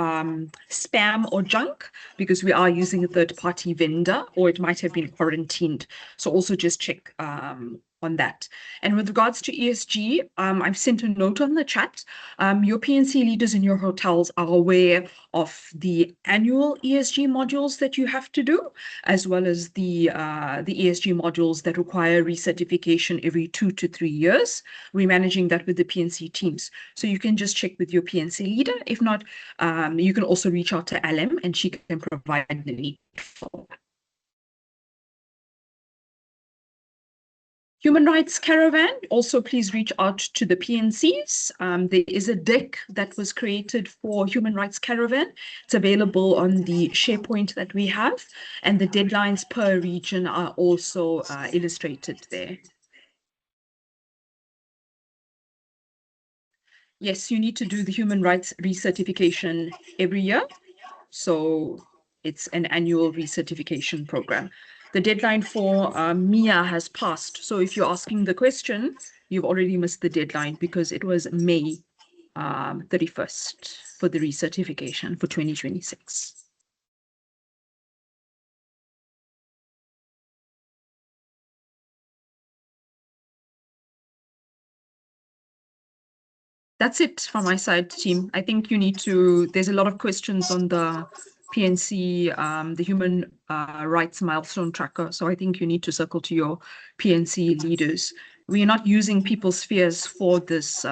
spam or junk because we are using a third-party vendor, or it might have been quarantined. So also just check on that. And with regards to ESG, I've sent a note on the chat. Your PNC leaders in your hotels are aware of the annual ESG modules that you have to do, as well as the ESG modules that require recertification every 2 to 3 years. We're managing that with the PNC teams. So you can just check with your PNC leader. If not, you can also reach out to LM and she can provide the needful. Human Rights Caravan, also please reach out to the PNCs. There is a deck that was created for Human Rights Caravan. It's available on the SharePoint that we have, and the deadlines per region are also illustrated there. Yes, you need to do the human rights recertification every year. So it's an annual recertification program. The deadline for MEA has passed. So if you're asking the question, you've already missed the deadline because it was May 31st for the recertification for 2026. That's it from my side, team. I think you need to, there's a lot of questions on the PNC, the Human Rights Milestone Tracker. So I think you need to circle to your PNC leaders. We are not using people's fears for this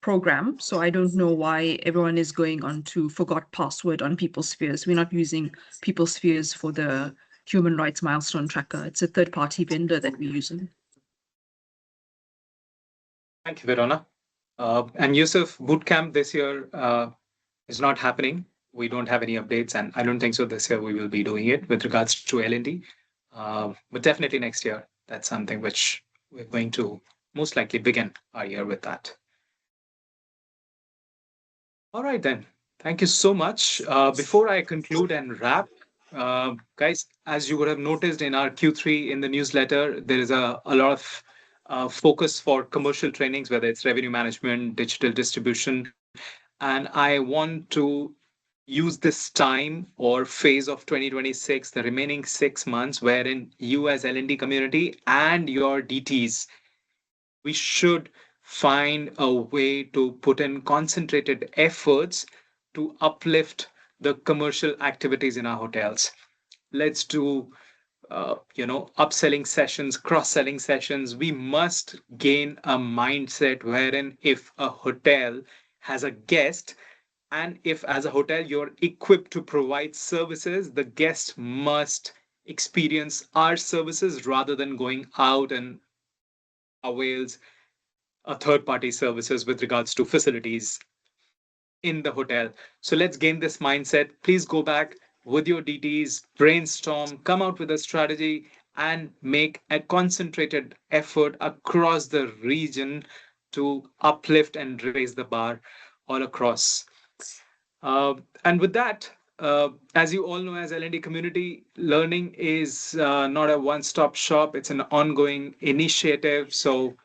program. So I don't know why everyone is going on to forgot password on people's fears. We're not using people's fears for the Human Rights Milestone Tracker. It's a third-party vendor that we're using. Thank you, Verona. And Yusuf, bootcamp this year is not happening. We don't have any updates, and I don't think so this year we will be doing it with regards to L&D. But definitely next year, that's something which we're going to most likely begin our year with that. All right, then. Thank you so much. Before I conclude and wrap, guys, as you would have noticed in our Q3 in the newsletter, there is a lot of focus for commercial trainings, whether it's revenue management, digital distribution. And I want to use this time or phase of 2026, the remaining 6 months, wherein you as L&D community and your DTs, we should find a way to put in concentrated efforts to uplift the commercial activities in our hotels. Let's do upselling sessions, cross-selling sessions. We must gain a mindset wherein if a hotel has a guest, and if as a hotel you're equipped to provide services, the guest must experience our services rather than going out and avails a third party services with regards to facilities. in the hotel. So let's gain this mindset. Please go back with your DTs, brainstorm, come out with a strategy, and make a concentrated effort across the region to uplift and raise the bar all across. And with that, as you all know, as L&D community, learning is not a one-stop shop. It's an ongoing initiative. So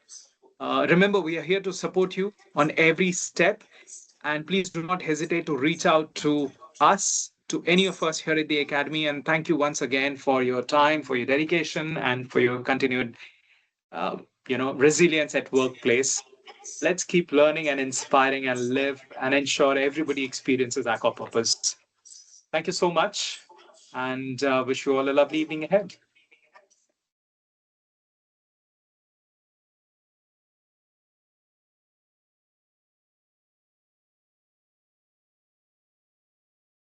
remember, we are here to support you on every step. And please do not hesitate to reach out to us, to any of us here at the Academy. And thank you once again for your time, for your dedication, and for your continued, resilience at workplace. Let's keep learning and inspiring and live and ensure everybody experiences our purpose. Thank you so much, and wish you all a lovely evening ahead.